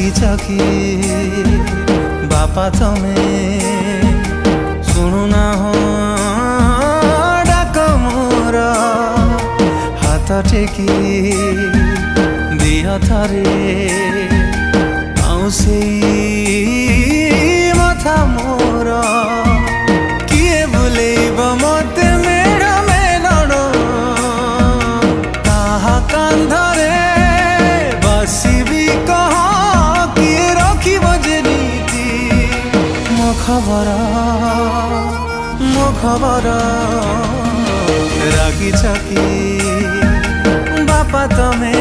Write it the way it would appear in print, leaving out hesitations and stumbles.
रागिछ कि बापा तमे शुणुना हो डाक मोर हाथ टेकी दिह थरे आउसे मथा मोर किए बुलेब मते मेड़ मेलण ताहा कांधरे बसिबी कह किए रखिब जे नीति मो खबर रागिछ कि बापा तमे